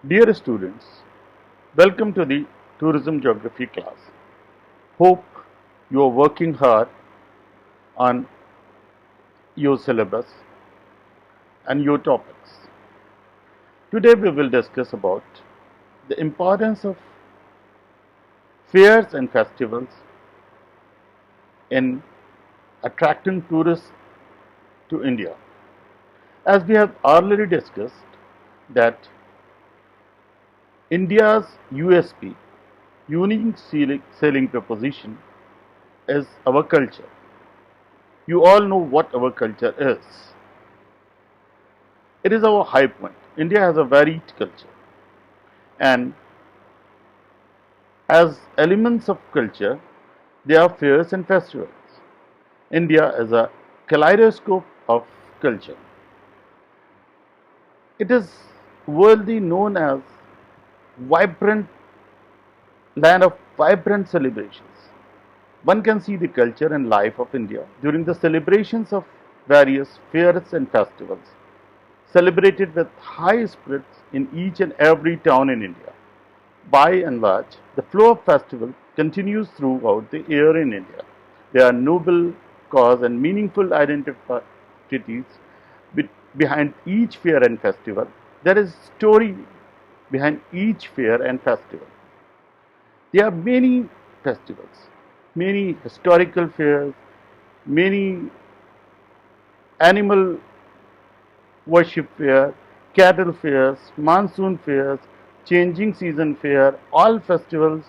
Dear students, welcome to the Tourism Geography class. Hope you are working hard on your syllabus and your topics. Today we will discuss about the importance of fairs and festivals in attracting tourists to India. As we have already discussed that India's USP, unique selling proposition, is our culture. You all know what our culture is. It is our high point. India has a varied culture, and as elements of culture, there are fairs and festivals. India is a kaleidoscope of culture. It is worldly known as vibrant land of vibrant celebrations. One can see the culture and life of India during the celebrations of various fairs and festivals, celebrated with high spirits in each and every town in India. By and large, the flow of festival continues throughout the year in India. There are noble cause and meaningful identities behind each fair and festival. There is story behind each fair and festival. There are many festivals, many historical fairs, many animal worship fair, cattle fairs, monsoon fairs, changing season fair. All festivals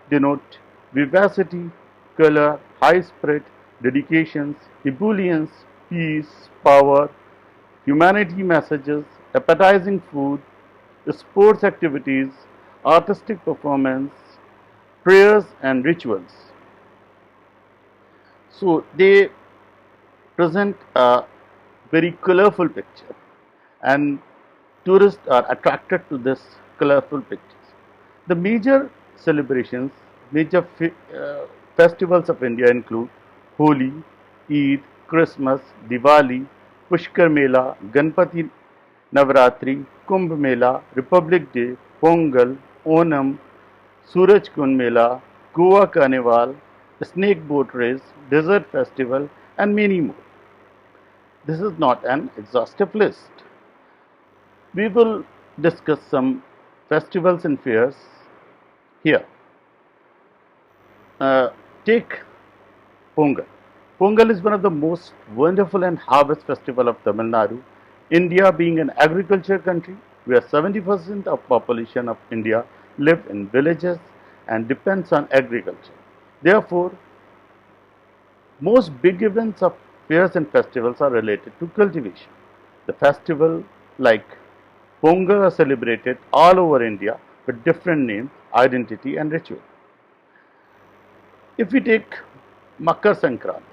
denote vivacity, color, high spirit, dedications, ebullience, peace, power, humanity messages, appetizing food, sports activities, artistic performance, prayers and rituals. So they present a very colorful picture, and tourists are attracted to this colorful pictures. The major celebrations, festivals of India include Holi, Eid, Christmas, Diwali, Pushkar Mela, Ganpati Navaratri, Kumbh Mela, Republic Day, Pongal, Onam, Suraj Kund Mela, Goa Carnival, Snake Boat Race, Desert Festival, and many more. This is not an exhaustive list. We will discuss some festivals and fairs here. Uh, Take Pongal. Pongal is one of the most wonderful and harvest festival of Tamil Nadu. India being an agriculture country, where 70% of population of India live in villages and depends on agriculture. Therefore, most big events of fairs and festivals are related to cultivation. The festival like Pongal are celebrated all over India with different names, identity and ritual. If we take Makar Sankranti,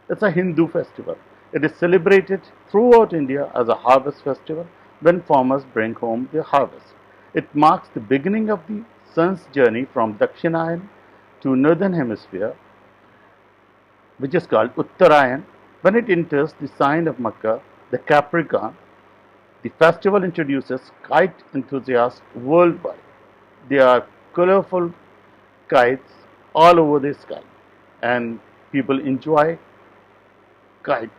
it's a Hindu festival. It is celebrated throughout India as a harvest festival when farmers bring home their harvest. It marks the beginning of the sun's journey from Dakshinayan to northern hemisphere, which is called Uttarayan. When it enters the sign of Makar, the Capricorn, the festival introduces kite enthusiasts worldwide. There are colorful kites all over the sky, and people enjoy kites.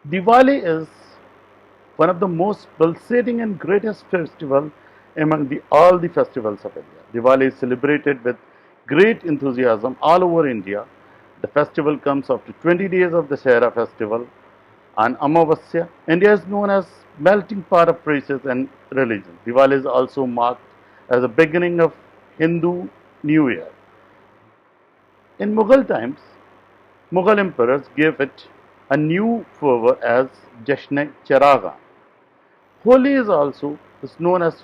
Diwali is one of the most pulsating and greatest festival among all the festivals of India. Diwali is celebrated with great enthusiasm all over India. The festival comes after 20 days of the Shahra festival on Amavasya. India is known as melting pot of races and religions. Diwali is also marked as the beginning of Hindu New Year. In Mughal times, Mughal emperors gave it a new fervor as Jashn-e Charagan. Holi is known as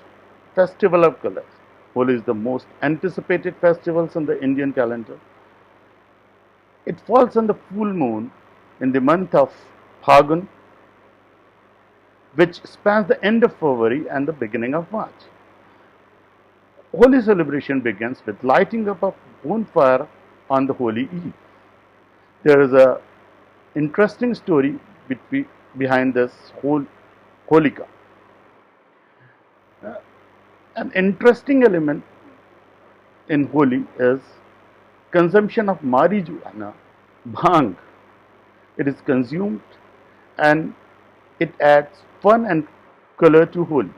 Festival of Colors. Holi is the most anticipated festivals in the Indian calendar. It falls on the full moon in the month of Phagun, which spans the end of February and the beginning of March. Holi celebration begins with lighting up a bonfire on the Holi Eve. There is a interesting story behind this whole Holika. An interesting element in Holi is consumption of marijuana, bhang. It is consumed and it adds fun and color to Holi.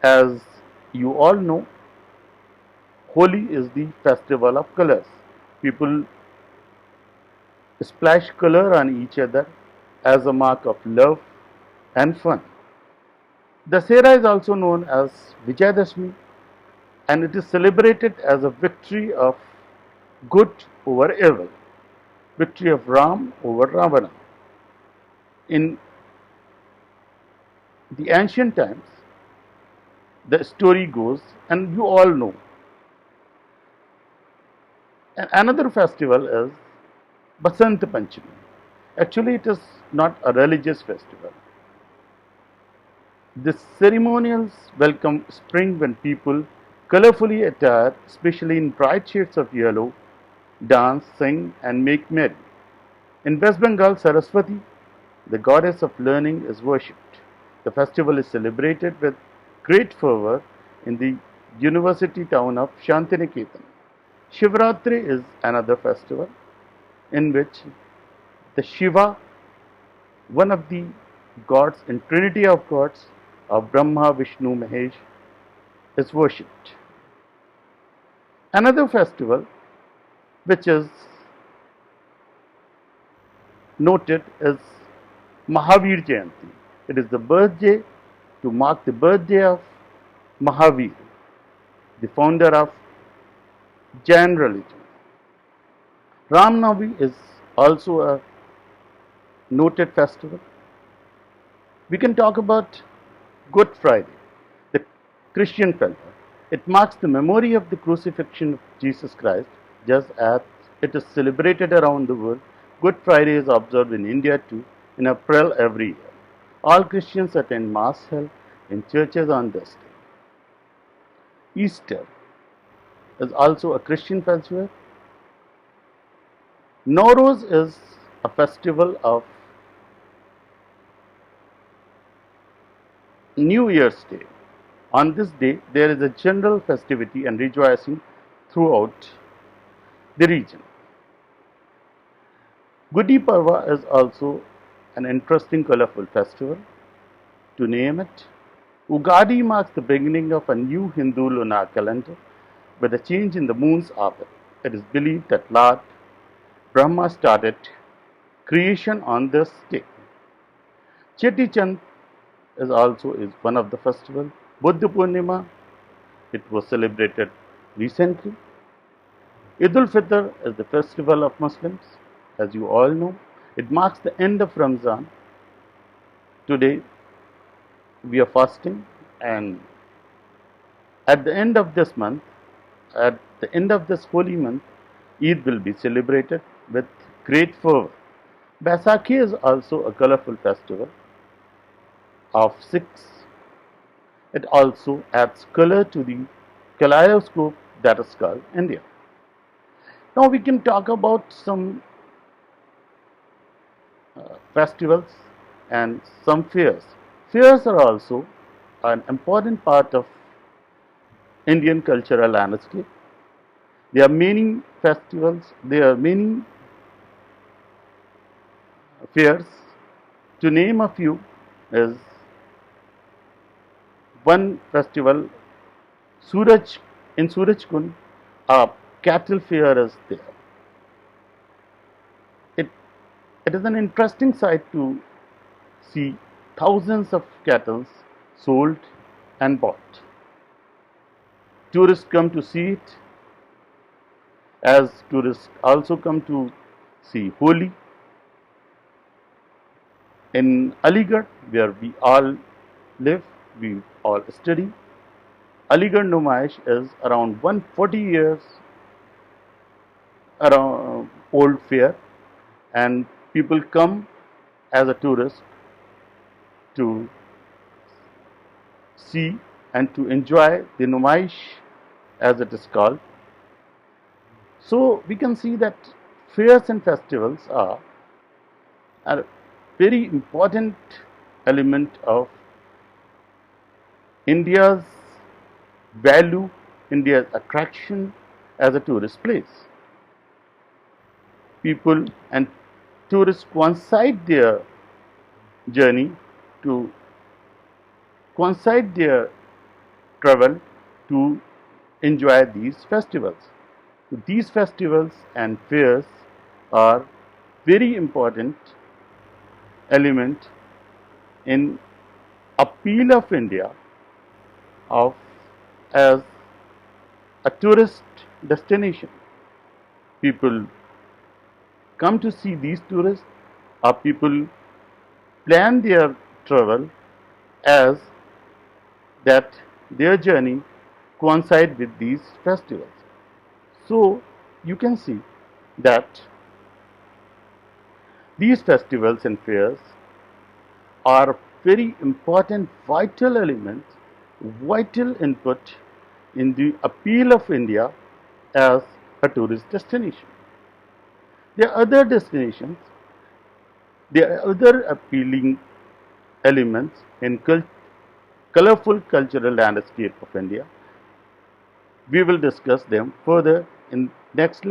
As you all know, Holi is the festival of colors. People splash color on each other as a mark of love and fun. Dasera is also known as Vijayadashmi and it is celebrated as a victory of good over evil, victory of Ram over Ravana. In the ancient times, the story goes, and you all know, and another festival is Basant Panchami. Actually, it is not a religious festival. The ceremonials welcome spring when people colorfully attired, especially in bright shades of yellow, dance, sing, and make merry. In West Bengal, Saraswati, the goddess of learning, is worshipped. The festival is celebrated with great fervor in the university town of Shantiniketan. Shivratri is another festival in which the Shiva, one of the gods in trinity of gods of Brahma, Vishnu, Mahesh, is worshipped. Another festival which is noted is Mahavir Jayanti. It is the birthday to mark the birthday of Mahavir, the founder of Jain religion. Ram Navami is also a noted festival. We can talk about Good Friday, the Christian festival. It marks the memory of the crucifixion of Jesus Christ, just as it is celebrated around the world. Good Friday is observed in India too in April every year. All Christians attend Mass held in churches on this day. Easter is also a Christian festival. Nowruz is a festival of New Year's Day. On this day, there is a general festivity and rejoicing throughout the region. Gudi Parva is also an interesting, colorful festival. To name it, Ugadi marks the beginning of a new Hindu lunar calendar with a change in the moon's orbit. It is believed that Lord Brahma started creation on this day. Cheti Chand is one of the festivals. Buddha Purnima, it was celebrated recently. Eid al-Fitr is the festival of Muslims, as you all know. It marks the end of Ramzan. Today we are fasting, and at the end of this month, at the end of this holy month, Eid will be celebrated with great fervor. Baisakhi is also a colorful festival of Sikhs. It also adds color to the kaleidoscope that is called India. Now we can talk about some festivals and some fairs. Fairs are also an important part of Indian cultural landscape. There are many festivals, there are many fairs. To name a few is one festival, Suraj in Surajkund, a cattle fair is there. It, it is an interesting sight to see thousands of cattle sold and bought. Tourists come to see it, as tourists also come to see Holi. In Aligarh, where we all live, we all study, Aligarh Numaish is around 140 years around old fair, and people come as a tourist to see and to enjoy the Numaish, as it is called. So we can see that fairs and festivals are a very important element of India's value India's attraction as a tourist place. People and tourists coincide their journey to coincide their travel to enjoy these festivals. So these festivals and fairs are very important element in appeal of India of as a tourist destination. People come to see these tourists, or people plan their travel as that their journey coincide with these festivals. So you can see that these festivals and fairs are very important vital elements, vital input in the appeal of India as a tourist destination. There are other destinations, there are other appealing elements in colorful cultural landscape of India. We will discuss them further in next